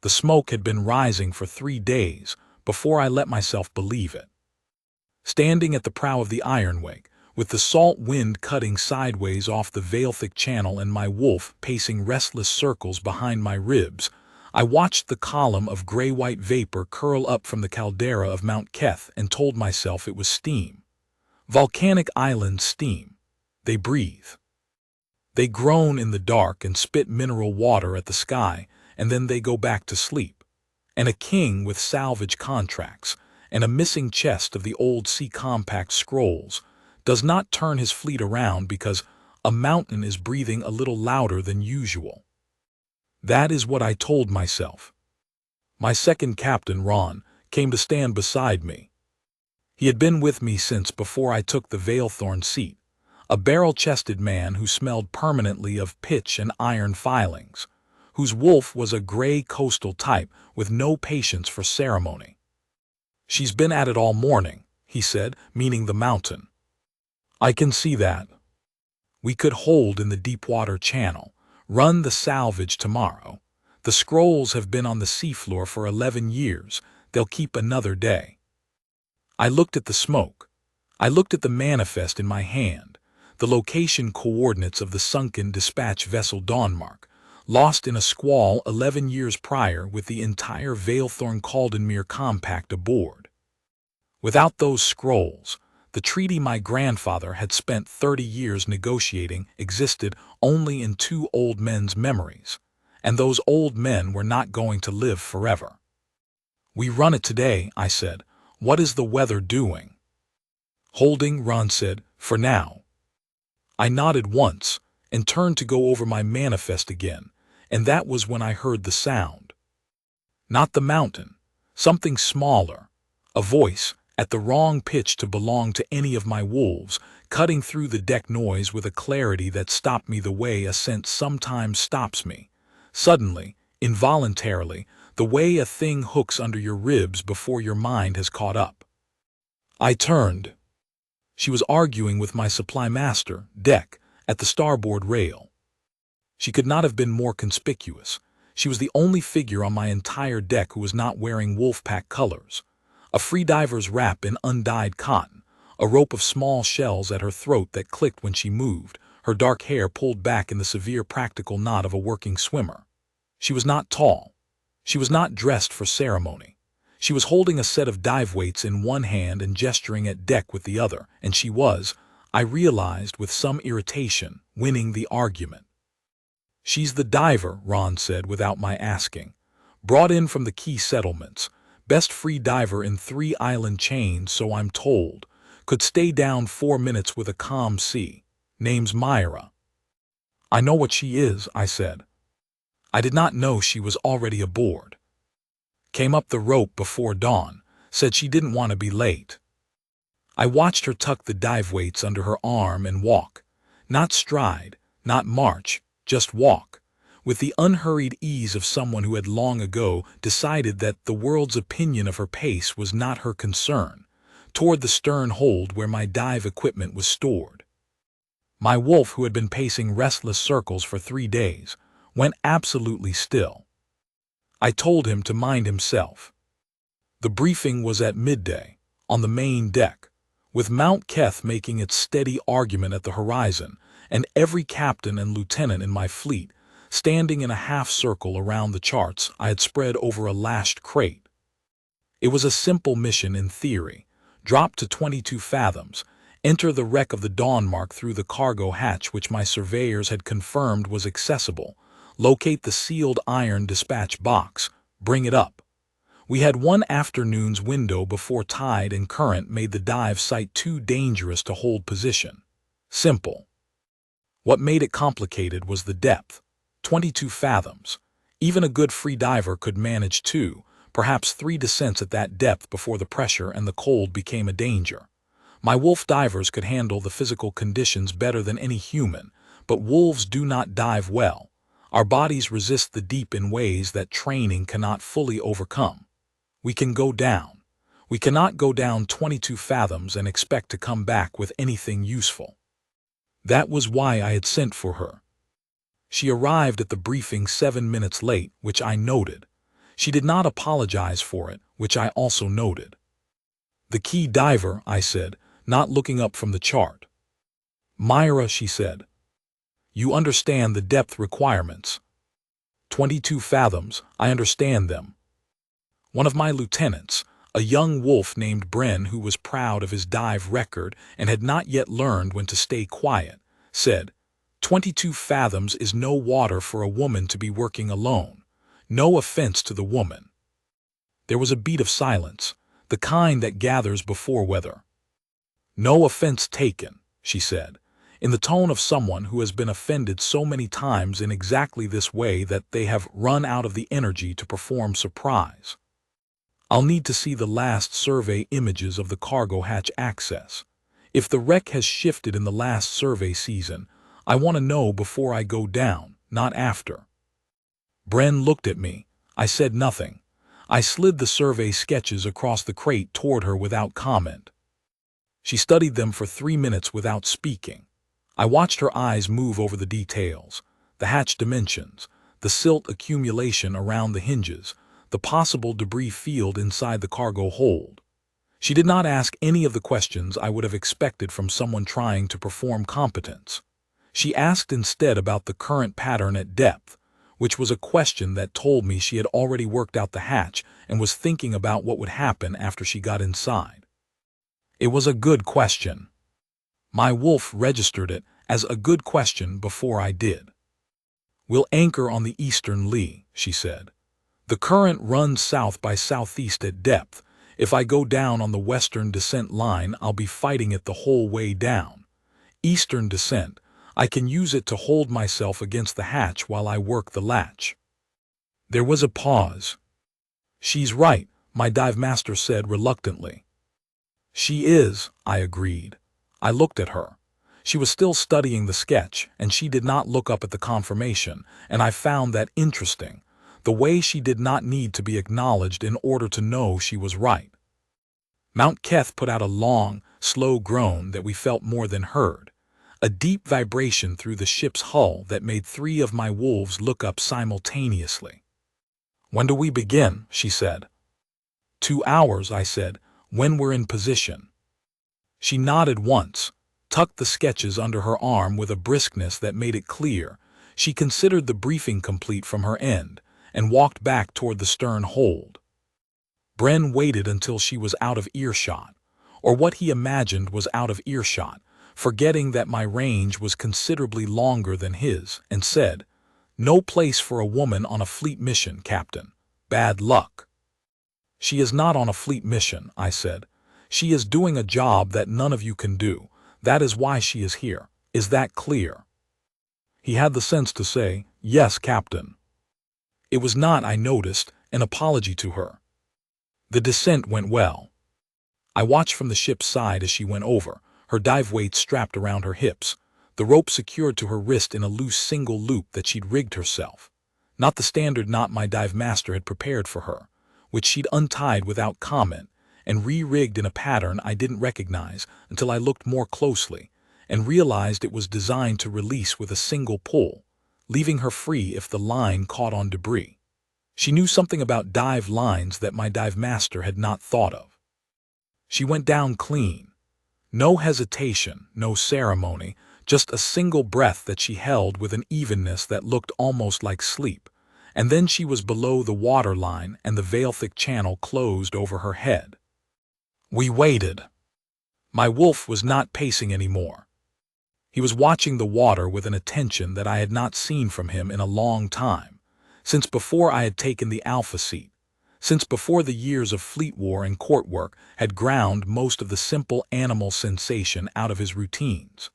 The smoke had been rising for 3 days before I let myself believe it. Standing at the prow of the Ironwake, with the salt wind cutting sideways off the veil-thick channel and my wolf pacing restless circles behind my ribs, I watched the column of gray-white vapor curl up from the caldera of Mount Keth and told myself it was steam. Volcanic island steam. They breathe. They groan in the dark and spit mineral water at the sky, and then they go back to sleep. And a king with salvage contracts and a missing chest of the old Sea Compact scrolls does not turn his fleet around because a mountain is breathing a little louder than usual. That is what I told myself. My second captain, Ron, came to stand beside me. He had been with me since before I took the Veilthorn seat, a barrel-chested man who smelled permanently of pitch and iron filings, whose wolf was a gray coastal type with no patience for ceremony. "She's been at it all morning," he said, meaning the mountain. "I can see that. We could hold in the Deepwater Channel, run the salvage tomorrow. The scrolls have been on the seafloor for 11 years. They'll keep another day." I looked at the smoke. I looked at the manifest in my hand, the location coordinates of the sunken dispatch vessel Dawnmark, lost in a squall 11 years prior with the entire Veilthorn Caldenmere compact aboard. Without those scrolls, the treaty my grandfather had spent 30 years negotiating existed only in two old men's memories, and those old men were not going to live forever. "We run it today," I said. "What is the weather doing?" "Holding," Ron said, "for now." I nodded once and turned to go over my manifest again, and that was when I heard the sound. Not the mountain, something smaller, a voice, at the wrong pitch to belong to any of my wolves, cutting through the deck noise with a clarity that stopped me the way a scent sometimes stops me, suddenly, involuntarily, the way a thing hooks under your ribs before your mind has caught up. I turned. She was arguing with my supply master, Deck, at the starboard rail. She could not have been more conspicuous. She was the only figure on my entire deck who was not wearing Wolfpack colors. A freediver's wrap in undyed cotton, a rope of small shells at her throat that clicked when she moved, her dark hair pulled back in the severe practical knot of a working swimmer. She was not tall. She was not dressed for ceremony. She was holding a set of dive weights in one hand and gesturing at Deck with the other, and she was, I realized with some irritation, winning the argument. "She's the diver," Ron said without my asking. "Brought in from the Key settlements. Best free diver in 3 island chains, so I'm told. Could stay down 4 minutes with a calm sea. Name's Myra." "I know what she is," I said. I did not know she was already aboard. Came up the rope before dawn, said she didn't want to be late. I watched her tuck the dive weights under her arm and walk. Not stride, not march, just walk, with the unhurried ease of someone who had long ago decided that the world's opinion of her pace was not her concern, toward the stern hold where my dive equipment was stored. My wolf, who had been pacing restless circles for 3 days, went absolutely still. I told him to mind himself. The briefing was at midday, on the main deck, with Mount Keth making its steady argument at the horizon, and every captain and lieutenant in my fleet standing in a half-circle around the charts I had spread over a lashed crate. It was a simple mission in theory. Drop to 22 fathoms, enter the wreck of the Dawnmark through the cargo hatch which my surveyors had confirmed was accessible, locate the sealed iron dispatch box, bring it up. We had one afternoon's window before tide and current made the dive site too dangerous to hold position. Simple. What made it complicated was the depth. 22 fathoms. Even a good free diver could manage 2, perhaps 3 descents at that depth before the pressure and the cold became a danger. My wolf divers could handle the physical conditions better than any human, but wolves do not dive well. Our bodies resist the deep in ways that training cannot fully overcome. We can go down. We cannot go down 22 fathoms and expect to come back with anything useful. That was why I had sent for her. She arrived at the briefing 7 minutes late, which I noted. She did not apologize for it, which I also noted. "The key diver," I said, not looking up from the chart. "Myra," she said, "you understand the depth requirements." 22 fathoms, I understand them. One of my lieutenants, a young wolf named Bren who was proud of his dive record and had not yet learned when to stay quiet, said, 22 fathoms is no water for a woman to be working alone. No offense to the woman. There was a beat of silence, the kind that gathers before weather. "No offense taken," she said, in the tone of someone who has been offended so many times in exactly this way that they have run out of the energy to perform surprise. "I'll need to see the last survey images of the cargo hatch access. If the wreck has shifted in the last survey season, I want to know before I go down, not after." Bren looked at me. I said nothing. I slid the survey sketches across the crate toward her without comment. She studied them for 3 minutes without speaking. I watched her eyes move over the details, the hatch dimensions, the silt accumulation around the hinges, the possible debris field inside the cargo hold. She did not ask any of the questions I would have expected from someone trying to perform competence. She asked instead about the current pattern at depth, which was a question that told me she had already worked out the hatch and was thinking about what would happen after she got inside. It was a good question. My wolf registered it as a good question before I did. "We'll anchor on the eastern lee," she said. "The current runs south by southeast at depth. If I go down on the western descent line, I'll be fighting it the whole way down. Eastern descent, I can use it to hold myself against the hatch while I work the latch." There was a pause. "She's right," my dive master said reluctantly. "She is," I agreed. I looked at her. She was still studying the sketch, and she did not look up at the confirmation, and I found that interesting, the way she did not need to be acknowledged in order to know she was right. Mount Keth put out a long, slow groan that we felt more than heard, a deep vibration through the ship's hull that made 3 of my wolves look up simultaneously. "When do we begin?" she said. 2 hours, I said, "when we're in position." She nodded once, tucked the sketches under her arm with a briskness that made it clear she considered the briefing complete from her end, and walked back toward the stern hold. Bren waited until she was out of earshot, or what he imagined was out of earshot, forgetting that my range was considerably longer than his, and said, "No place for a woman on a fleet mission, Captain. Bad luck." "She is not on a fleet mission," I said. "She is doing a job that none of you can do. That is why she is here. Is that clear?" He had the sense to say, "Yes, Captain." It was not, I noticed, an apology to her. The descent went well. I watched from the ship's side as she went over, her dive weights strapped around her hips, the rope secured to her wrist in a loose single loop that she'd rigged herself. Not the standard knot my dive master had prepared for her, which she'd untied without comment and re-rigged in a pattern I didn't recognize until I looked more closely and realized it was designed to release with a single pull, leaving her free if the line caught on debris. She knew something about dive lines that my dive master had not thought of. She went down clean. No hesitation, no ceremony, just a single breath that she held with an evenness that looked almost like sleep, and then she was below the water line and the veil-thick channel closed over her head. We waited. My wolf was not pacing anymore. He was watching the water with an attention that I had not seen from him in a long time, since before I had taken the alpha seat, since before the years of fleet war and court work had ground most of the simple animal sensation out of his routines.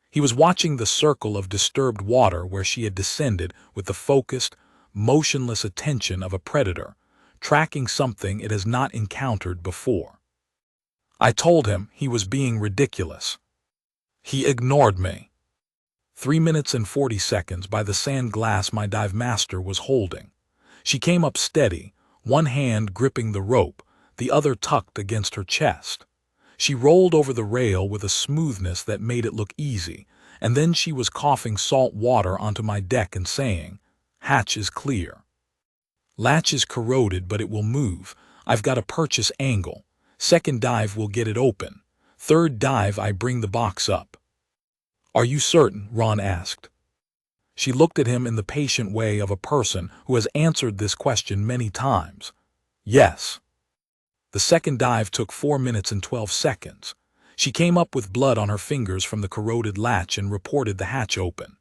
He was watching the circle of disturbed water where she had descended with the focused, motionless attention of a predator, tracking something it has not encountered before. I told him he was being ridiculous. He ignored me. 3 minutes and 40 seconds by the sand glass my dive master was holding. She came up steady, one hand gripping the rope, the other tucked against her chest. She rolled over the rail with a smoothness that made it look easy, and then she was coughing salt water onto my deck and saying, "Hatch is clear." Latch is corroded, but it will move. I've got a purchase angle. Second dive will get it open. Third dive I bring the box up. Are you certain? Ron asked. She looked at him in the patient way of a person who has answered this question many times. Yes. The second dive took 4 minutes and 12 seconds. She came up with blood on her fingers from the corroded latch and reported the hatch open.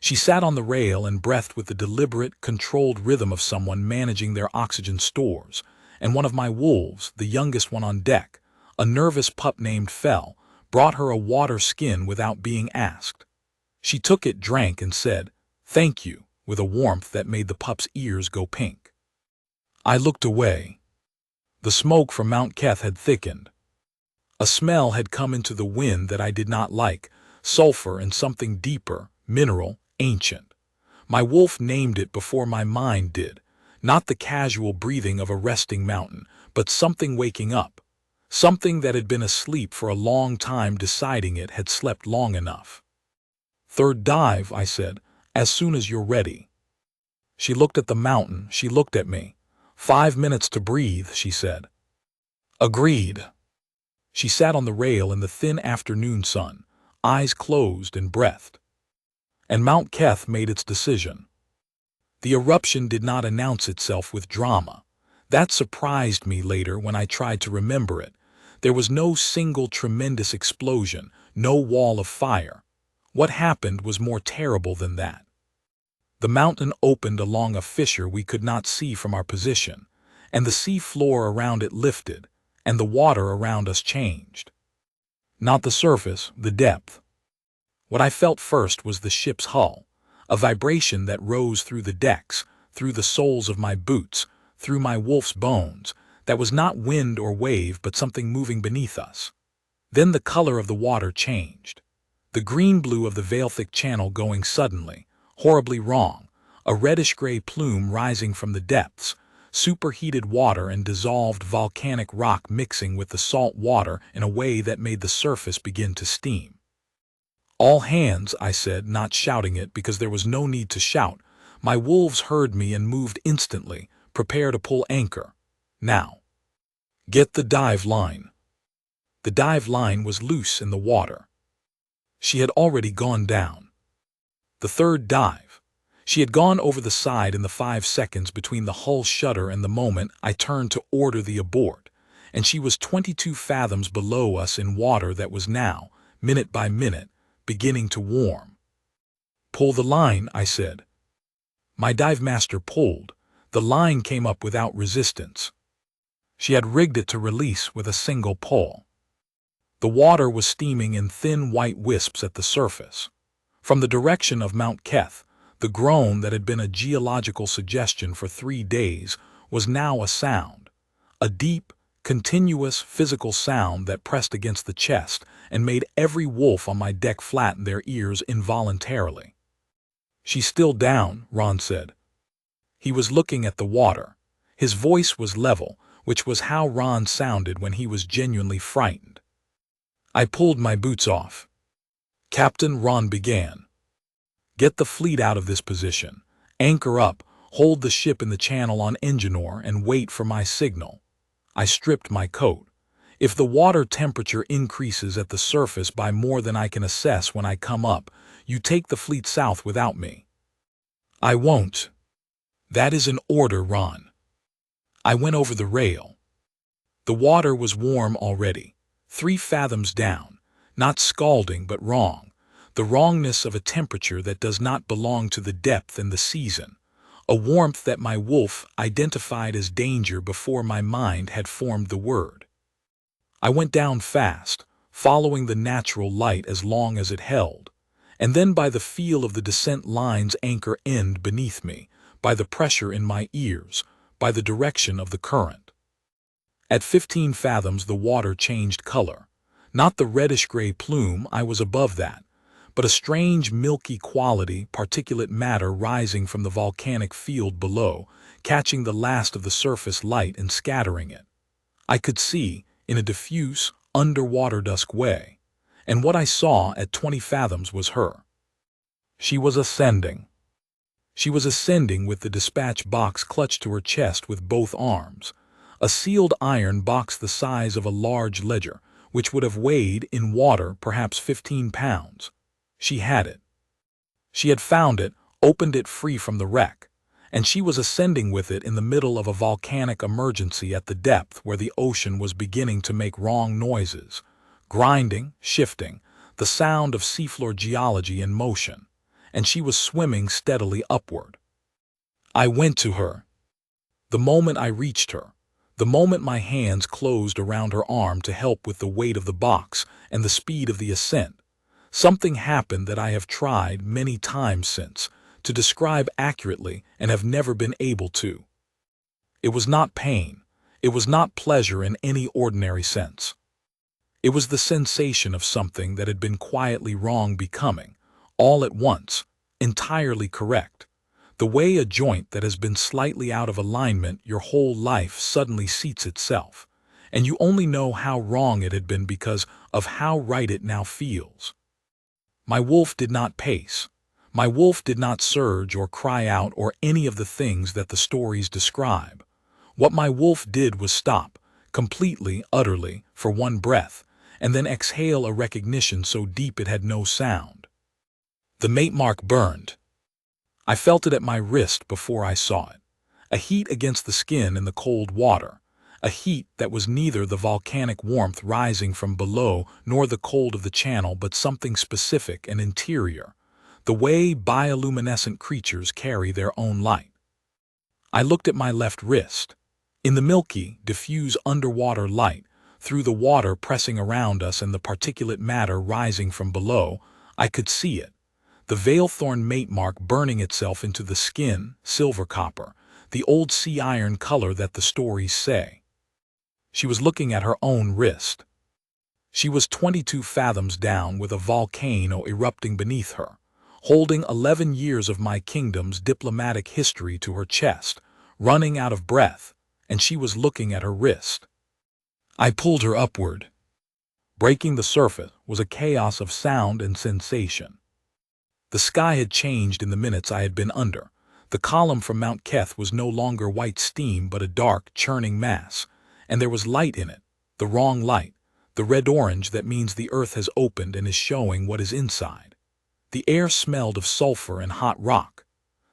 She sat on the rail and breathed with the deliberate, controlled rhythm of someone managing their oxygen stores, and one of my wolves, the youngest one on deck, a nervous pup named Fell, brought her a water skin without being asked. She took it, drank, and said, "Thank you," with a warmth that made the pup's ears go pink. I looked away. The smoke from Mount Keth had thickened. A smell had come into the wind that I did not like, sulfur and something deeper, mineral, ancient. My wolf named it before my mind did, not the casual breathing of a resting mountain, but something waking up, something that had been asleep for a long time, deciding it had slept long enough. Third dive, I said, as soon as you're ready. She looked at the mountain, she looked at me. 5 minutes to breathe, she said. Agreed. She sat on the rail in the thin afternoon sun, eyes closed and breathed. And Mount Keth made its decision. The eruption did not announce itself with drama. That surprised me later when I tried to remember it. There was no single tremendous explosion, no wall of fire. What happened was more terrible than that. The mountain opened along a fissure we could not see from our position, and the sea floor around it lifted, and the water around us changed. Not the surface, the depth. What I felt first was the ship's hull, a vibration that rose through the decks, through the soles of my boots, through my wolf's bones, that was not wind or wave but something moving beneath us. Then the color of the water changed. The green-blue of the Veilthic Channel going suddenly, horribly wrong, a reddish-gray plume rising from the depths, superheated water and dissolved volcanic rock mixing with the salt water in a way that made the surface begin to steam. All hands, I said, not shouting it because there was no need to shout. My wolves heard me and moved instantly, prepare to pull anchor. Now. Get the dive line. The dive line was loose in the water. She had already gone down. The third dive. She had gone over the side in the 5 seconds between the hull shutter and the moment I turned to order the abort, and she was 22 fathoms below us in water that was now, minute by minute, beginning to warm. Pull the line, I said. My dive master pulled. The line came up without resistance. She had rigged it to release with a single pull. The water was steaming in thin white wisps at the surface. From the direction of Mount Keth, the groan that had been a geological suggestion for 3 days was now a sound, a deep, continuous physical sound that pressed against the chest and made every wolf on my deck flatten their ears involuntarily. She's still down, Ron said. He was looking at the water. His voice was level, which was how Ron sounded when he was genuinely frightened. I pulled my boots off. Captain, Ron began. Get the fleet out of this position. Anchor up, hold the ship in the channel on Engineer, and wait for my signal. I stripped my coat. If the water temperature increases at the surface by more than I can assess when I come up, you take the fleet south without me. I won't. That is an order, Ron. I went over the rail. The water was warm already, 3 fathoms down, not scalding but wrong, the wrongness of a temperature that does not belong to the depth and the season, a warmth that my wolf identified as danger before my mind had formed the word. I went down fast, following the natural light as long as it held, and then by the feel of the descent line's anchor end beneath me, by the pressure in my ears, by the direction of the current. At 15 fathoms the water changed color. Not the reddish-gray plume, I was above that, but a strange milky quality, particulate matter rising from the volcanic field below, catching the last of the surface light and scattering it. I could see, in a diffuse, underwater dusk way, and what I saw at 20 fathoms was her. She was ascending. She was ascending with the dispatch box clutched to her chest with both arms, a sealed iron box the size of a large ledger, which would have weighed, in water, perhaps 15 pounds. She had it. She had found it, opened it free from the wreck, and she was ascending with it in the middle of a volcanic emergency at the depth where the ocean was beginning to make wrong noises, grinding, shifting, the sound of seafloor geology in motion, and she was swimming steadily upward. I went to her. The moment I reached her, the moment my hands closed around her arm to help with the weight of the box and the speed of the ascent, something happened that I have tried many times since to describe accurately and have never been able to. It was not pain. It was not pleasure in any ordinary sense. It was the sensation of something that had been quietly wrong becoming, all at once, entirely correct. The way a joint that has been slightly out of alignment your whole life suddenly seats itself, and you only know how wrong it had been because of how right it now feels. My wolf did not pace. My wolf did not surge or cry out or any of the things that the stories describe. What my wolf did was stop, completely, utterly, for one breath, and then exhale a recognition so deep it had no sound. The mate mark burned. I felt it at my wrist before I saw it, a heat against the skin in the cold water, a heat that was neither the volcanic warmth rising from below nor the cold of the channel but something specific and interior, the way bioluminescent creatures carry their own light. I looked at my left wrist. In the milky, diffuse underwater light, through the water pressing around us and the particulate matter rising from below, I could see it. The Veilthorn mate mark burning itself into the skin, silver copper, the old sea iron color that the stories say. She was looking at her own wrist. She was 22 fathoms down with a volcano erupting beneath her, holding 11 years of my kingdom's diplomatic history to her chest, running out of breath, and she was looking at her wrist. I pulled her upward. Breaking the surface was a chaos of sound and sensation. The sky had changed in the minutes I had been under. The column from Mount Keth was no longer white steam but a dark, churning mass, and there was light in it, the wrong light, the red-orange that means the earth has opened and is showing what is inside. The air smelled of sulfur and hot rock.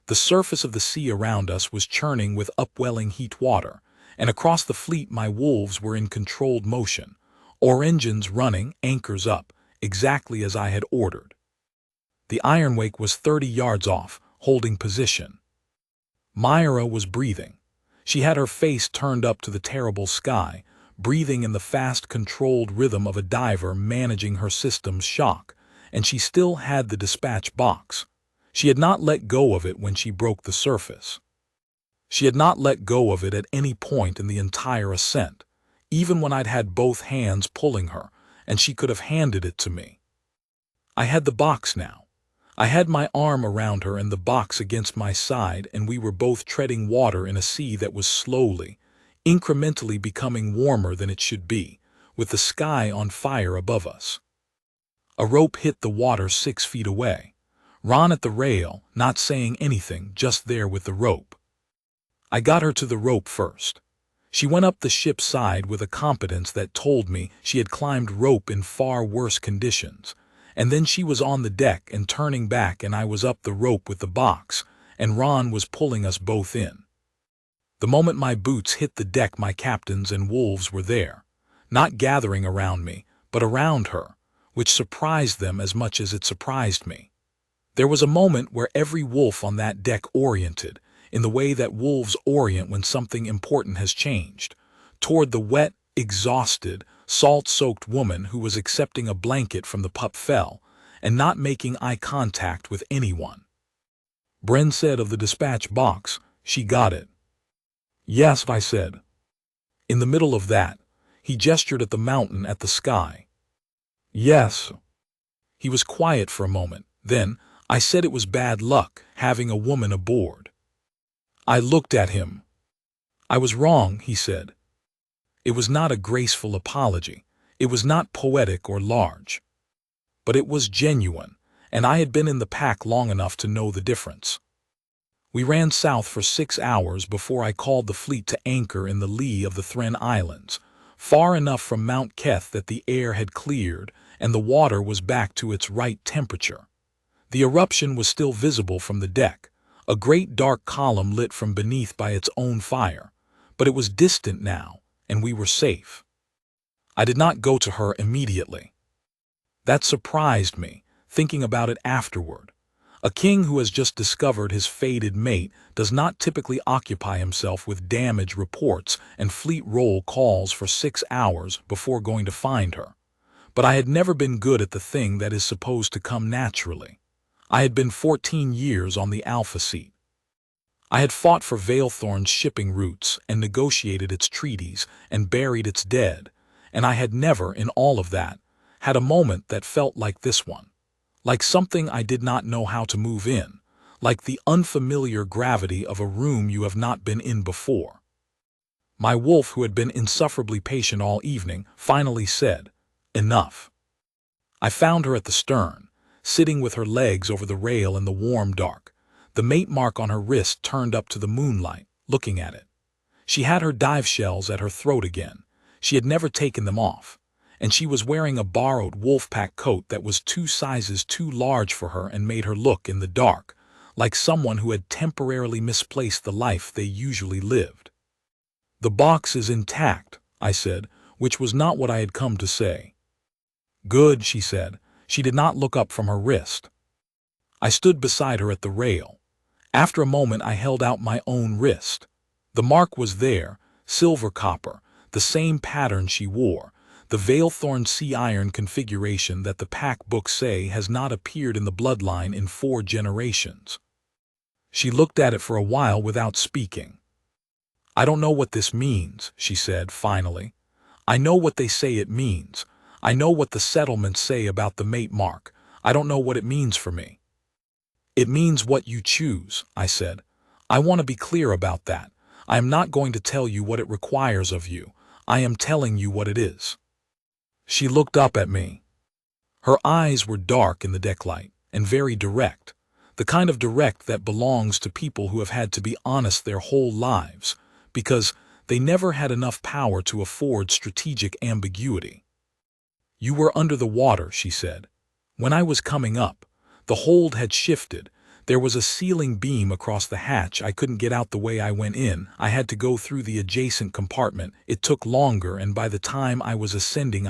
The surface of the sea around us was churning with upwelling heat water, and across the fleet my wolves were in controlled motion, oar engines running, anchors up, exactly as I had ordered. The Ironwake was 30 yards off, holding position. Myra was breathing. She had her face turned up to the terrible sky, breathing in the fast, controlled rhythm of a diver managing her system's shock, and she still had the dispatch box. She had not let go of it when she broke the surface. She had not let go of it at any point in the entire ascent, even when I'd had both hands pulling her, and she could have handed it to me. I had the box now. I had my arm around her and the box against my side, and we were both treading water in a sea that was slowly, incrementally becoming warmer than it should be, with the sky on fire above us. A rope hit the water 6 feet away. Ron at the rail, not saying anything, just there with the rope. I got her to the rope first. She went up the ship's side with a competence that told me she had climbed rope in far worse conditions. And then she was on the deck and turning back, and I was up the rope with the box, and Ron was pulling us both in. The moment my boots hit the deck, my captains and wolves were there, not gathering around me, but around her, which surprised them as much as it surprised me. There was a moment where every wolf on that deck oriented, in the way that wolves orient when something important has changed, toward the wet, exhausted, salt-soaked woman who was accepting a blanket from the pup fell and not making eye contact with anyone. Bren said of the dispatch box, "She got it." "Yes," I said. In the middle of that, he gestured at the mountain, at the sky. "Yes." He was quiet for a moment. Then I said it was bad luck having a woman aboard. I looked at him. "I was wrong," he said. It was not a graceful apology. It was not poetic or large. But it was genuine, and I had been in the pack long enough to know the difference. We ran south for 6 hours before I called the fleet to anchor in the lee of the Thren Islands, far enough from Mount Keth that the air had cleared and the water was back to its right temperature. The eruption was still visible from the deck, a great dark column lit from beneath by its own fire, but it was distant now, and we were safe. I did not go to her immediately. That surprised me, thinking about it afterward. A king who has just discovered his fated mate does not typically occupy himself with damage reports and fleet roll calls for 6 hours before going to find her. But I had never been good at the thing that is supposed to come naturally. I had been 14 years on the Alpha Seat. I had fought for Veilthorn's shipping routes and negotiated its treaties and buried its dead, and I had never, in all of that, had a moment that felt like this one. Like something I did not know how to move in, like the unfamiliar gravity of a room you have not been in before. My wolf, who had been insufferably patient all evening, finally said, "Enough." I found her at the stern, sitting with her legs over the rail in the warm dark, the mate mark on her wrist turned up to the moonlight, looking at it. She had her dive shells at her throat again. She had never taken them off, and she was wearing a borrowed Wolfpack coat that was 2 sizes too large for her and made her look, in the dark, like someone who had temporarily misplaced the life they usually lived. "The box is intact," I said, which was not what I had come to say. "Good," she said. She did not look up from her wrist. I stood beside her at the rail. After a moment I held out my own wrist. The mark was there, silver copper, the same pattern she wore, the Veilthorn sea iron configuration that the pack books say has not appeared in the bloodline in 4 generations. She looked at it for a while without speaking. "I don't know what this means," she said finally. "I know what they say it means. I know what the settlements say about the mate mark. I don't know what it means for me." "It means what you choose," I said. "I want to be clear about that. I am not going to tell you what it requires of you. I am telling you what it is." She looked up at me. Her eyes were dark in the decklight and very direct, the kind of direct that belongs to people who have had to be honest their whole lives because they never had enough power to afford strategic ambiguity. "You were under the water," she said. "When I was coming up, the hold had shifted. There was a ceiling beam across the hatch. I couldn't get out the way I went in. I had to go through the adjacent compartment. It took longer, and by the time I was ascending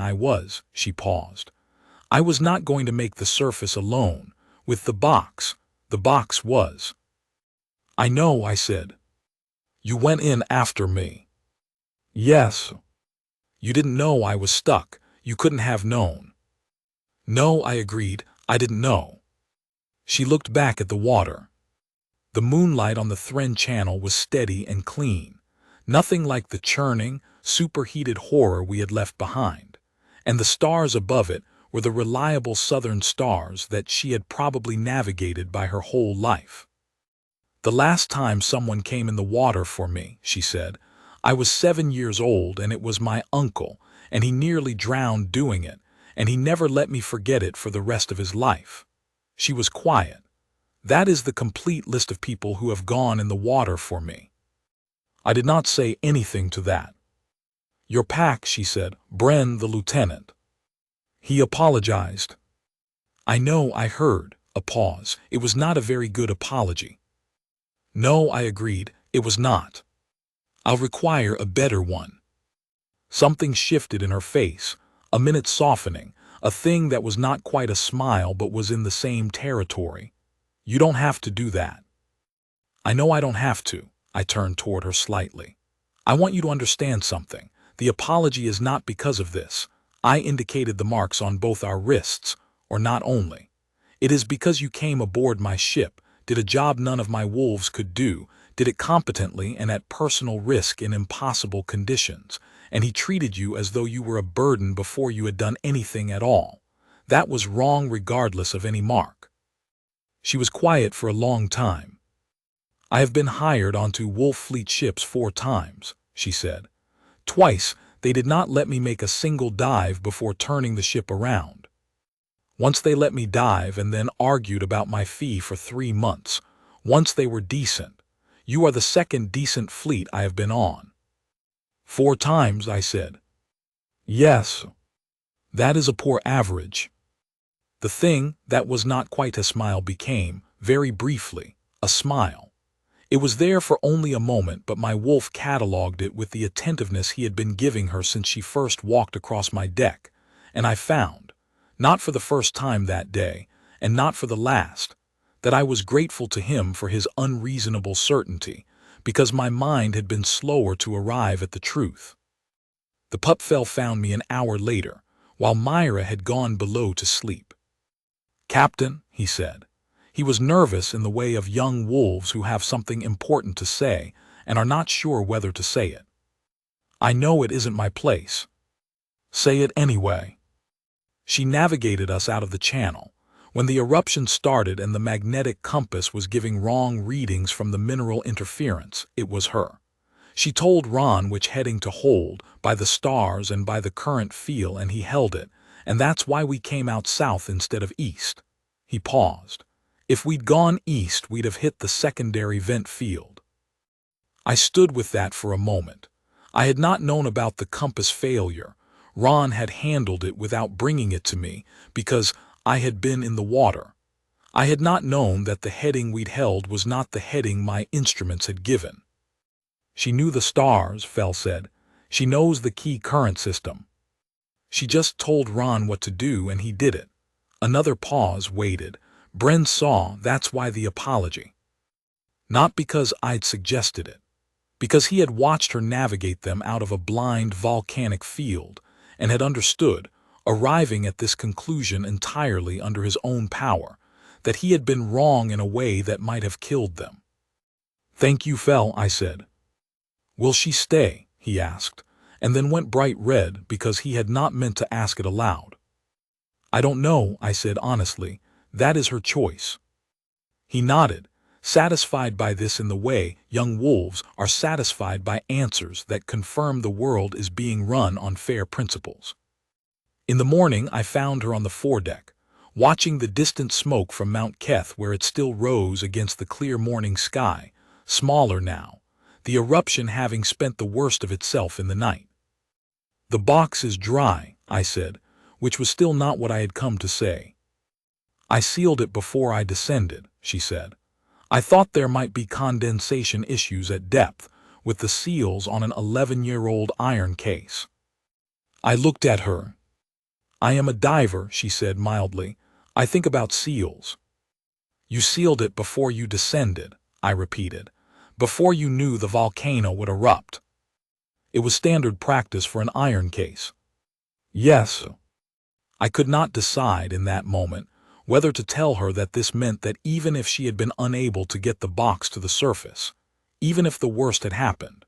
she paused. I was not going to make the surface alone. With the box was. "I know," I said. "You went in after me." "Yes." "You didn't know I was stuck. You couldn't have known." "No," I agreed. "I didn't know." She looked back at the water. The moonlight on the Thren Channel was steady and clean, nothing like the churning, superheated horror we had left behind, and the stars above it were the reliable southern stars that she had probably navigated by her whole life. "The last time someone came in the water for me," she said, "I was 7 years old, and it was my uncle, and he nearly drowned doing it, and he never let me forget it for the rest of his life." She was quiet. "That is the complete list of people who have gone in the water for me." I did not say anything to that. "Your pack," she said. "Bren, the lieutenant." He apologized. "I know," I heard. A pause. It was not a very good apology. "No," I agreed, "it was not. I'll require a better one." Something shifted in her face, a minute softening, a thing that was not quite a smile but was in the same territory. "You don't have to do that." "I know I don't have to." I turned toward her slightly. "I want you to understand something. The apology is not because of this." I indicated the marks on both our wrists, "or not only. It is because you came aboard my ship, did a job none of my wolves could do, did it competently and at personal risk in impossible conditions, and he treated you as though you were a burden before you had done anything at all. That was wrong regardless of any mark." She was quiet for a long time. "I have been hired onto Wolf Fleet ships 4 times, she said. "Twice, they did not let me make a single dive before turning the ship around. Once they let me dive and then argued about my fee for 3 months. Once they were decent. You are the second decent fleet I have been on. 4 times, I said. Yes. That is a poor average. The thing that was not quite a smile became, very briefly, a smile. It was there for only a moment, but my wolf catalogued it with the attentiveness he had been giving her since she first walked across my deck, and I found, not for the first time that day, and not for the last, that I was grateful to him for his unreasonable certainty, because my mind had been slower to arrive at the truth. The Pupfell found me an hour later, while Myra had gone below to sleep. "Captain," he said. He was nervous in the way of young wolves who have something important to say and are not sure whether to say it. "I know it isn't my place." "Say it anyway." She navigated us out of the channel. When the eruption started and the magnetic compass was giving wrong readings from the mineral interference, it was her. She told Ron which heading to hold, by the stars and by the current feel, and he held it, and that's why we came out south instead of east. He paused. If we'd gone east, we'd have hit the secondary vent field. I stood with that for a moment. I had not known about the compass failure. Ron had handled it without bringing it to me, because I had been in the water. I had not known that the heading we'd held was not the heading my instruments had given. "She knew the stars," Fell said. "She knows the key current system. She just told Ron what to do and he did it." Another pause waited. Bren saw that's why the apology. Not because I'd suggested it. Because he had watched her navigate them out of a blind volcanic field and had understood, arriving at this conclusion entirely under his own power, that he had been wrong in a way that might have killed them. "Thank you, Fell," I said. "Will she stay?" he asked, and then went bright red because he had not meant to ask it aloud. "I don't know," I said honestly. "That is her choice." He nodded, satisfied by this in the way young wolves are satisfied by answers that confirm the world is being run on fair principles. In the morning I found her on the foredeck, watching the distant smoke from Mount Keth where it still rose against the clear morning sky, smaller now, the eruption having spent the worst of itself in the night. "The box is dry," I said, which was still not what I had come to say. "I sealed it before I descended," she said. "I thought there might be condensation issues at depth, with the seals on an 11-year-old iron case." I looked at her. "I am a diver," she said mildly. "I think about seals." "You sealed it before you descended," I repeated, "before you knew the volcano would erupt." It was standard practice for an iron case. "Yes." I could not decide in that moment whether to tell her that this meant that even if she had been unable to get the box to the surface, even if the worst had happened,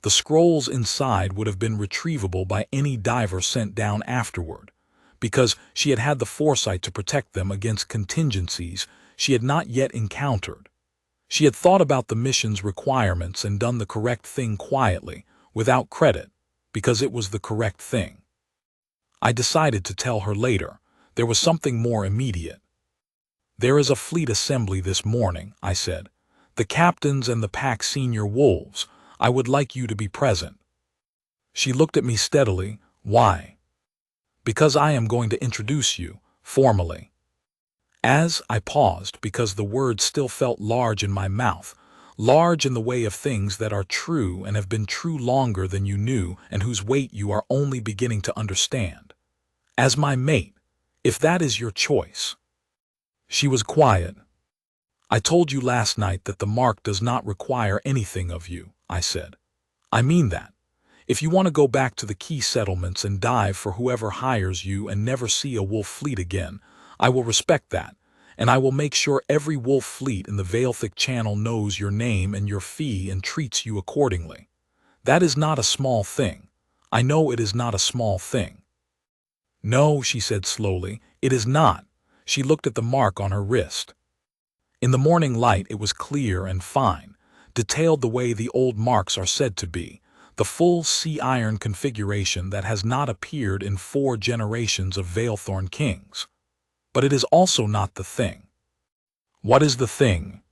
the scrolls inside would have been retrievable by any diver sent down afterward, because she had had the foresight to protect them against contingencies she had not yet encountered. She had thought about the mission's requirements and done the correct thing quietly, without credit, because it was the correct thing. I decided to tell her later. There was something more immediate. "There is a fleet assembly this morning," I said. "The captains and the pack senior wolves. I would like you to be present." She looked at me steadily. "Why?" "Because I am going to introduce you, formally." As I paused, because the words still felt large in my mouth, large in the way of things that are true and have been true longer than you knew and whose weight you are only beginning to understand. "As my mate, if that is your choice." She was quiet. "I told you last night that the mark does not require anything of you," I said. "I mean that. If you want to go back to the key settlements and dive for whoever hires you and never see a wolf fleet again, I will respect that, and I will make sure every wolf fleet in the Veilthic Channel knows your name and your fee and treats you accordingly. That is not a small thing. I know it is not a small thing." "No," she said slowly, "it is not." She looked at the mark on her wrist. In the morning light it was clear and fine, detailed the way the old marks are said to be, the full sea iron configuration that has not appeared in 4 generations of Veilthorn kings. But it is also not the thing. "What is the thing?"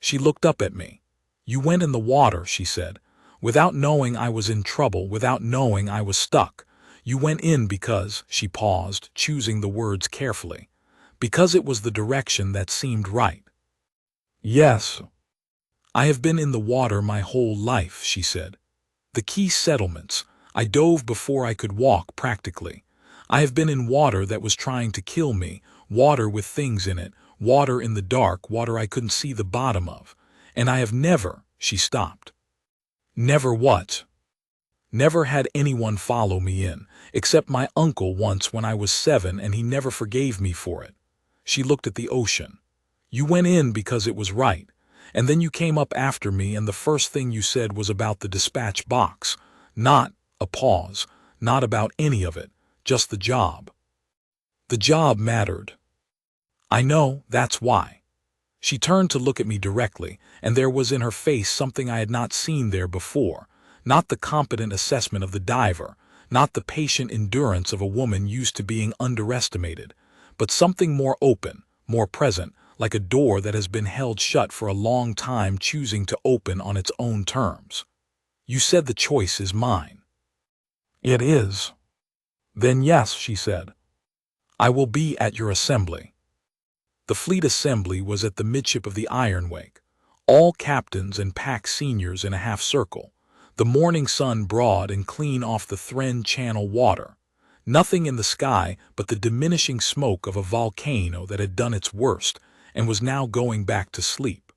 She looked up at me. "You went in the water," she said, "without knowing I was in trouble, without knowing I was stuck. You went in because," she paused, choosing the words carefully, "because it was the direction that seemed right." "Yes. I have been in the water my whole life," she said. "The key settlements. I dove before I could walk, practically. I have been in water that was trying to kill me, water with things in it, water in the dark, water I couldn't see the bottom of. And I have never," she stopped. "Never what?" "Never had anyone follow me in, except my uncle once when I was 7, and he never forgave me for it." She looked at the ocean. "You went in because it was right, and then you came up after me, and the first thing you said was about the dispatch box. Not," a pause, "not about any of it, just the job. The job mattered." "I know, that's why." She turned to look at me directly, and there was in her face something I had not seen there before. Not the competent assessment of the diver, not the patient endurance of a woman used to being underestimated, but something more open, more present, like a door that has been held shut for a long time, choosing to open on its own terms. "You said the choice is mine." "It is." "Then yes," she said. "I will be at your assembly." The fleet assembly was at the midship of the Ironwake, all captains and pack seniors in a half-circle, the morning sun broad and clean off the Thren Channel water, nothing in the sky but the diminishing smoke of a volcano that had done its worst and was now going back to sleep.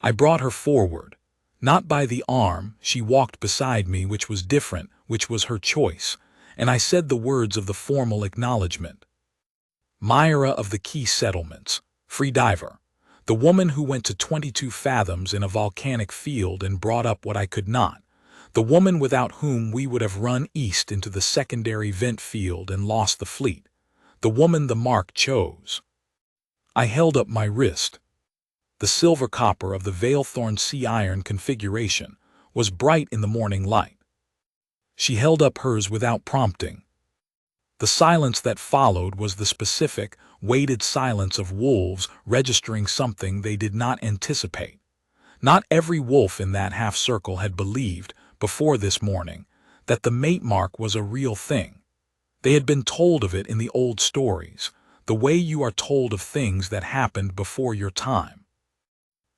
I brought her forward. Not by the arm, she walked beside me, which was different, which was her choice, and I said the words of the formal acknowledgement. "Myra of the Key Settlements, free diver, the woman who went to 22 fathoms in a volcanic field and brought up what I could not, the woman without whom we would have run east into the secondary vent field and lost the fleet, the woman the mark chose." I held up my wrist. The silver copper of the Valethorn sea iron configuration was bright in the morning light. She held up hers without prompting. The silence that followed was the specific, weighted silence of wolves registering something they did not anticipate. Not every wolf in that half-circle had believed, before this morning, that the mate mark was a real thing. They had been told of it in the old stories, the way you are told of things that happened before your time.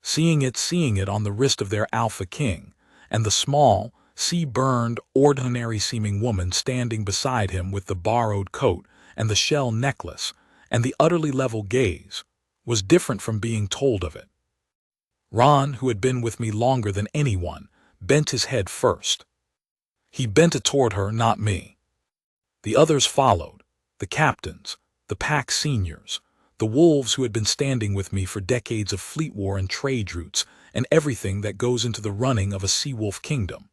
Seeing it on the wrist of their alpha king, and the small, sea-burned, ordinary-seeming woman standing beside him with the borrowed coat and the shell necklace and the utterly level gaze, was different from being told of it. Ron, who had been with me longer than anyone, bent his head first. He bent it toward her, not me. The others followed, the captains, the pack seniors, the wolves who had been standing with me for decades of fleet war and trade routes and everything that goes into the running of a sea wolf kingdom.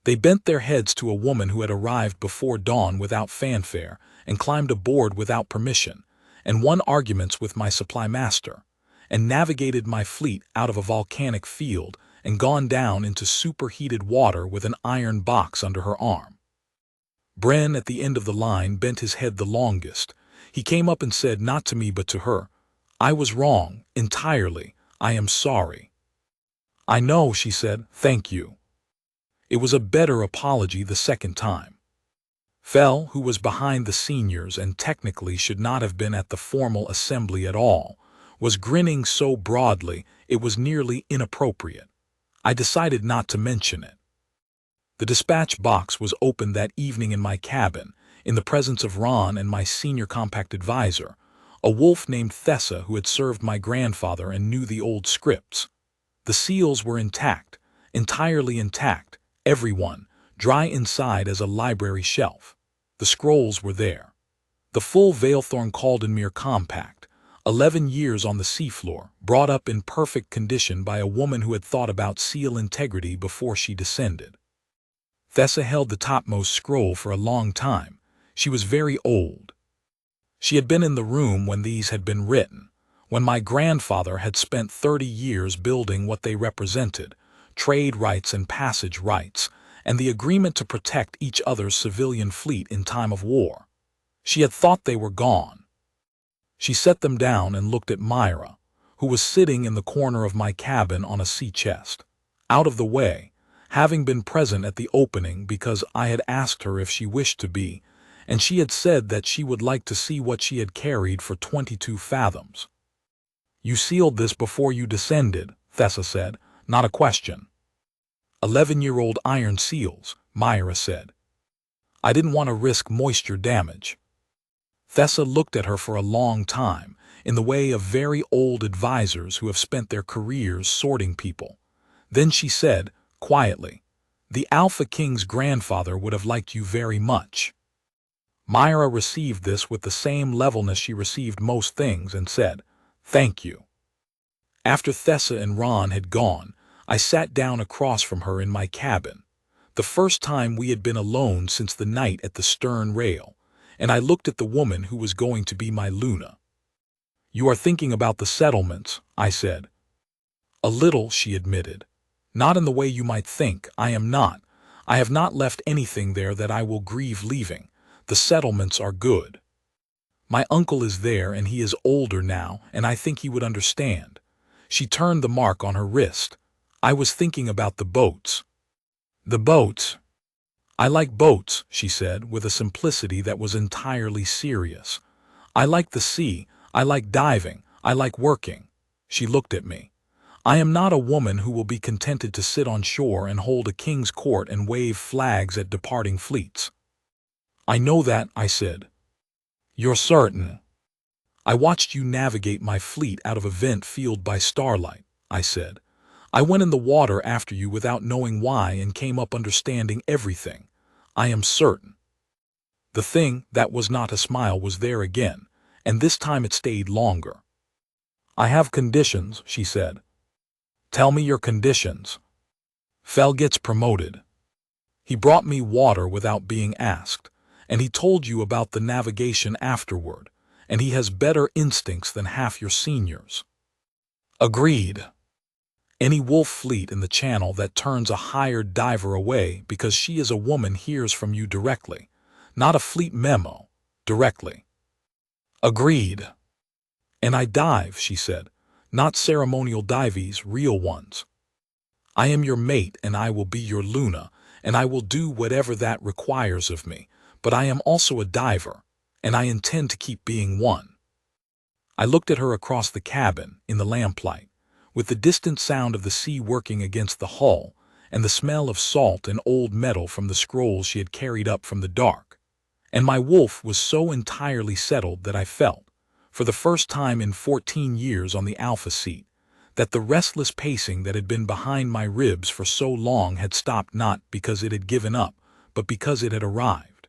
They bent their heads to a woman who had arrived before dawn without fanfare and climbed aboard without permission, and won arguments with my supply master, and navigated my fleet out of a volcanic field and gone down into superheated water with an iron box under her arm. Bren at the end of the line bent his head the longest. He came up and said, not to me but to her, "I was wrong, entirely. I am sorry." "I know," she said. "Thank you." It was a better apology the second time. Fell, who was behind the seniors and technically should not have been at the formal assembly at all, was grinning so broadly it was nearly inappropriate. I decided not to mention it. The dispatch box was opened that evening in my cabin, in the presence of Ron and my senior compact advisor, a wolf named Thessa who had served my grandfather and knew the old scripts. The seals were intact, entirely intact, every one, dry inside as a library shelf. The scrolls were there. The full Valethorn Caldenmere compact, 11 years on the seafloor, brought up in perfect condition by a woman who had thought about seal integrity before she descended. Thessa held the topmost scroll for a long time. She was very old. She had been in the room when these had been written, when my grandfather had spent 30 years building what they represented, trade rights and passage rights, and the agreement to protect each other's civilian fleet in time of war. She had thought they were gone. She set them down and looked at Myra, who was sitting in the corner of my cabin on a sea chest, out of the way, having been present at the opening because I had asked her if she wished to be, and she had said that she would like to see what she had carried for 22 fathoms. "You sealed this before you descended," Thessa said, not a question. 11-year-old iron seals, Myra said. "I didn't want to risk moisture damage." Thessa looked at her for a long time, in the way of very old advisors who have spent their careers sorting people. Then she said, quietly, "The Alpha King's grandfather would have liked you very much." Myra received this with the same levelness she received most things and said, "Thank you." After Thessa and Ron had gone, I sat down across from her in my cabin, the first time we had been alone since the night at the stern rail, and I looked at the woman who was going to be my Luna. "You are thinking about the settlements," I said. "A little," she admitted. "Not in the way you might think. I am not. I have not left anything there that I will grieve leaving. The settlements are good. My uncle is there and he is older now, and I think he would understand." She turned the mark on her wrist. "I was thinking about the boats." "The boats?" "I like boats," she said, with a simplicity that was entirely serious. "I like the sea, I like diving, I like working." She looked at me. "I am not a woman who will be contented to sit on shore and hold a king's court and wave flags at departing fleets." "I know that," I said. "You're certain?" "I watched you navigate my fleet out of a vent filled by starlight," I said. "I went in the water after you without knowing why and came up understanding everything. I am certain." The thing that was not a smile was there again, and this time it stayed longer. "I have conditions," she said. "Tell me your conditions." "Fell gets promoted. He brought me water without being asked, and he told you about the navigation afterward, and he has better instincts than half your seniors." "Agreed." "Any wolf fleet in the channel that turns a hired diver away because she is a woman hears from you directly, not a fleet memo, directly." "Agreed." "And I dive," she said, "not ceremonial dives, real ones. I am your mate and I will be your Luna, and I will do whatever that requires of me, but I am also a diver, and I intend to keep being one." I looked at her across the cabin, in the lamplight, with the distant sound of the sea working against the hull, and the smell of salt and old metal from the scrolls she had carried up from the dark. And my wolf was so entirely settled that I felt, for the first time in 14 years on the Alpha seat, that the restless pacing that had been behind my ribs for so long had stopped not because it had given up, but because it had arrived.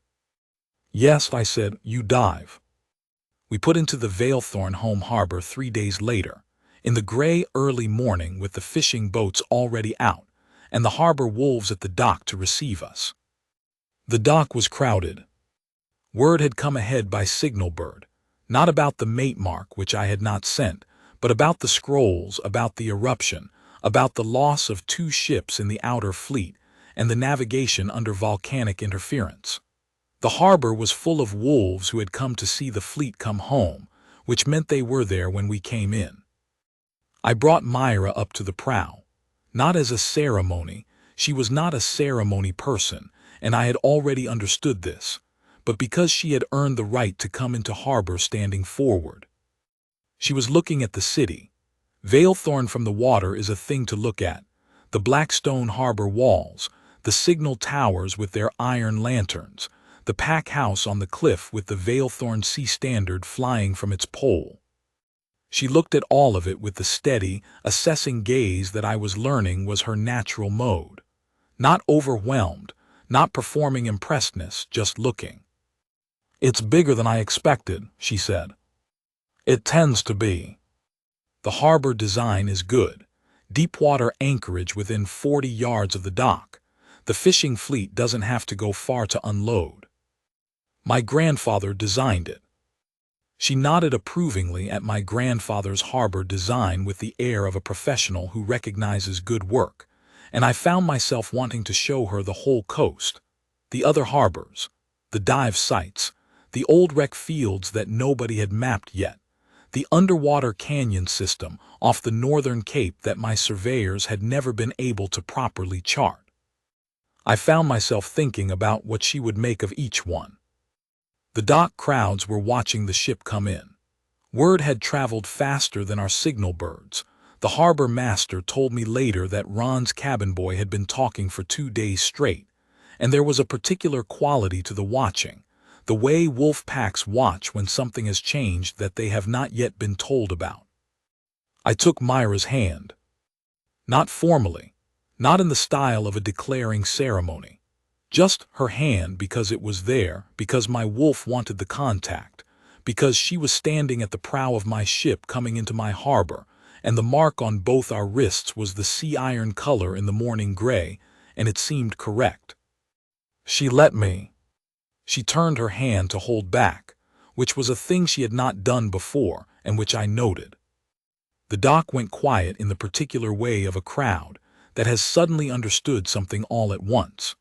"Yes," I said, "you dive." We put into the Valethorn home harbor 3 days later, in the gray early morning with the fishing boats already out, and the harbor wolves at the dock to receive us. The dock was crowded. Word had come ahead by signal bird, not about the mate mark which I had not sent, but about the scrolls, about the eruption, about the loss of 2 ships in the outer fleet, and the navigation under volcanic interference. The harbor was full of wolves who had come to see the fleet come home, which meant they were there when we came in. I brought Myra up to the prow. Not as a ceremony, she was not a ceremony person, and I had already understood this, but because she had earned the right to come into harbor standing forward. She was looking at the city. Valethorn from the water is a thing to look at. The black stone harbor walls, the signal towers with their iron lanterns, the pack house on the cliff with the Valethorn sea standard flying from its pole. She looked at all of it with the steady, assessing gaze that I was learning was her natural mode. Not overwhelmed, not performing impressedness, just looking. "It's bigger than I expected," she said. "It tends to be." The harbor design is good. Deepwater anchorage within 40 yards of the dock. The fishing fleet doesn't have to go far to unload. My grandfather designed it. She nodded approvingly at my grandfather's harbor design with the air of a professional who recognizes good work, and I found myself wanting to show her the whole coast, the other harbors, the dive sites, the old wreck fields that nobody had mapped yet, the underwater canyon system off the northern cape that my surveyors had never been able to properly chart. I found myself thinking about what she would make of each one. The dock crowds were watching the ship come in. Word had traveled faster than our signal birds. The harbor master told me later that Ron's cabin boy had been talking for 2 days straight, and there was a particular quality to the watching, the way wolf packs watch when something has changed that they have not yet been told about. I took Myra's hand. Not formally, not in the style of a declaring ceremony. Just her hand because it was there, because my wolf wanted the contact, because she was standing at the prow of my ship coming into my harbor, and the mark on both our wrists was the sea iron color in the morning gray, and it seemed correct. She let me. She turned her hand to hold back, which was a thing she had not done before and which I noted. The dock went quiet in the particular way of a crowd that has suddenly understood something all at once.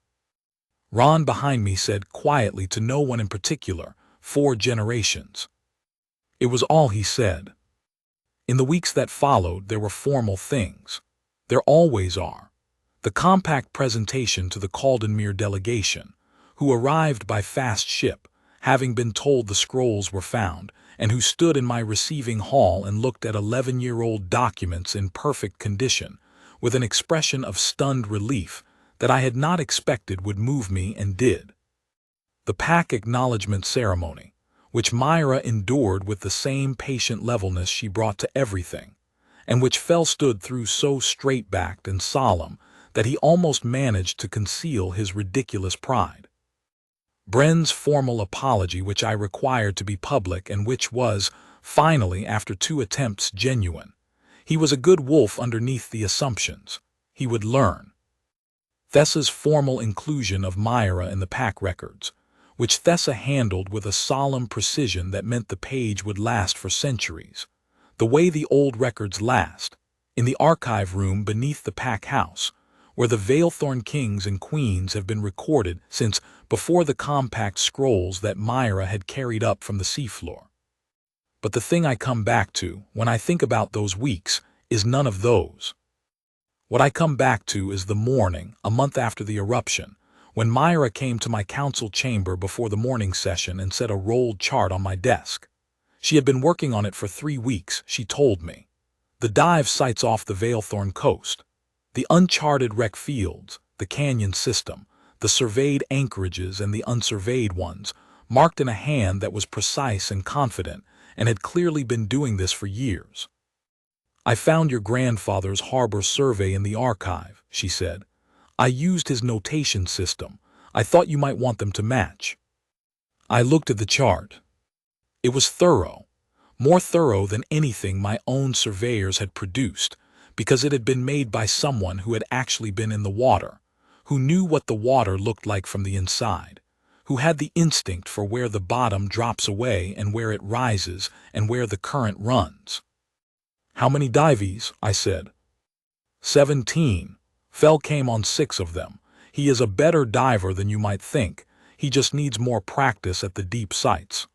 Ron behind me said quietly to no one in particular, 4 generations. It was all he said. In the weeks that followed, there were formal things. There always are. The compact presentation to the Caldenmere delegation, who arrived by fast ship, having been told the scrolls were found, and who stood in my receiving hall and looked at 11-year-old documents in perfect condition, with an expression of stunned relief that I had not expected would move me and did. The pack acknowledgement ceremony, which Myra endured with the same patient levelness she brought to everything, and which Fell stood through so straight-backed and solemn that he almost managed to conceal his ridiculous pride. Bren's formal apology, which I required to be public and which was, finally, after 2 attempts, genuine. He was a good wolf underneath the assumptions. He would learn. Thessa's formal inclusion of Myra in the pack records, which Thessa handled with a solemn precision that meant the page would last for centuries, the way the old records last, in the archive room beneath the pack house, where the Valethorn kings and queens have been recorded since before the compact scrolls that Myra had carried up from the seafloor. But the thing I come back to, when I think about those weeks, is none of those. What I come back to is the morning, a month after the eruption, when Myra came to my council chamber before the morning session and set a rolled chart on my desk. She had been working on it for 3 weeks, she told me. The dive sites off the Valethorn coast, the uncharted wreck fields, the canyon system, the surveyed anchorages and the unsurveyed ones, marked in a hand that was precise and confident, and had clearly been doing this for years. I found your grandfather's harbor survey in the archive, she said. I used his notation system. I thought you might want them to match. I looked at the chart. It was thorough, more thorough than anything my own surveyors had produced, because it had been made by someone who had actually been in the water, who knew what the water looked like from the inside, who had the instinct for where the bottom drops away and where it rises and where the current runs. How many dives? I said. 17. Fell came on 6 of them. He is a better diver than you might think. He just needs more practice at the deep sites.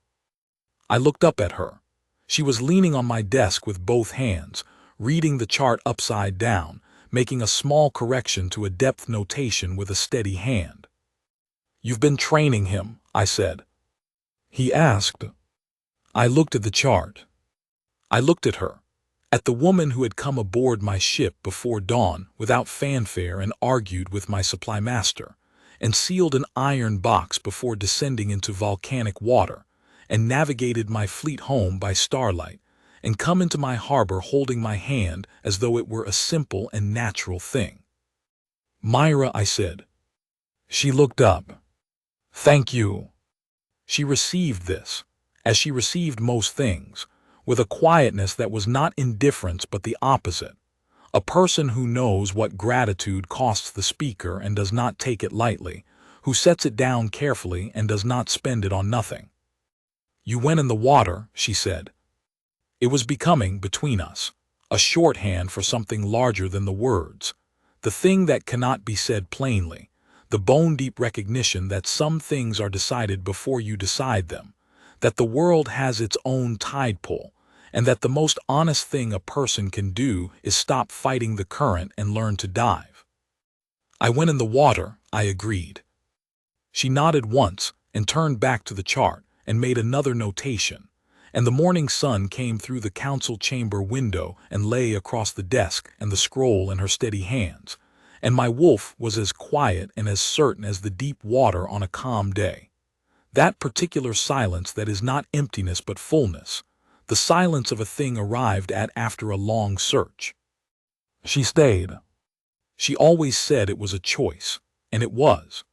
I looked up at her. She was leaning on my desk with both hands, reading the chart upside down, making a small correction to a depth notation with a steady hand. You've been training him, I said. He asked. I looked at the chart. I looked at her, at the woman who had come aboard my ship before dawn without fanfare and argued with my supply master, and sealed an iron box before descending into volcanic water, and navigated my fleet home by starlight, and come into my harbor holding my hand as though it were a simple and natural thing. Myra, I said. She looked up. Thank you. She received this, as she received most things, with a quietness that was not indifference but the opposite, a person who knows what gratitude costs the speaker and does not take it lightly, who sets it down carefully and does not spend it on nothing. You went in the water, she said. It was becoming, between us, a shorthand for something larger than the words, the thing that cannot be said plainly, the bone-deep recognition that some things are decided before you decide them, that the world has its own tide pool, and that the most honest thing a person can do is stop fighting the current and learn to dive. I went in the water, I agreed. She nodded once and turned back to the chart and made another notation, and the morning sun came through the council chamber window and lay across the desk and the scroll in her steady hands, and my wolf was as quiet and as certain as the deep water on a calm day. That particular silence that is not emptiness but fullness, the silence of a thing arrived at after a long search. She stayed. She always said it was a choice, and it was.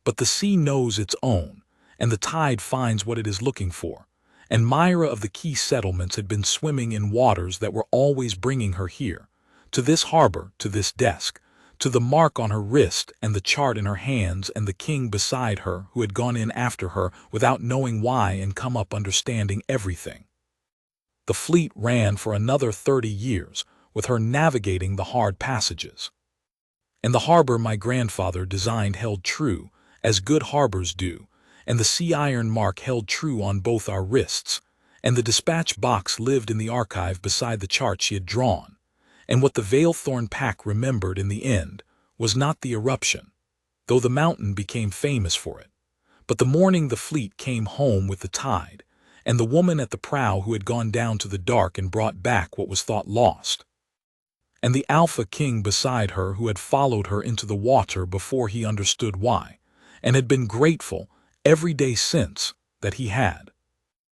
But the sea knows its own, and the tide finds what it is looking for, and Myra of the Key settlements had been swimming in waters that were always bringing her here, to this harbor, to this desk, to the mark on her wrist and the chart in her hands and the king beside her who had gone in after her without knowing why and come up understanding everything. The fleet ran for another 30 years, with her navigating the hard passages. And the harbor my grandfather designed held true, as good harbors do, and the sea iron mark held true on both our wrists, and the dispatch box lived in the archive beside the chart she had drawn, and what the Valethorn pack remembered in the end was not the eruption, though the mountain became famous for it, but the morning the fleet came home with the tide, and the woman at the prow who had gone down to the dark and brought back what was thought lost, and the Alpha King beside her who had followed her into the water before he understood why, and had been grateful every day since that he had.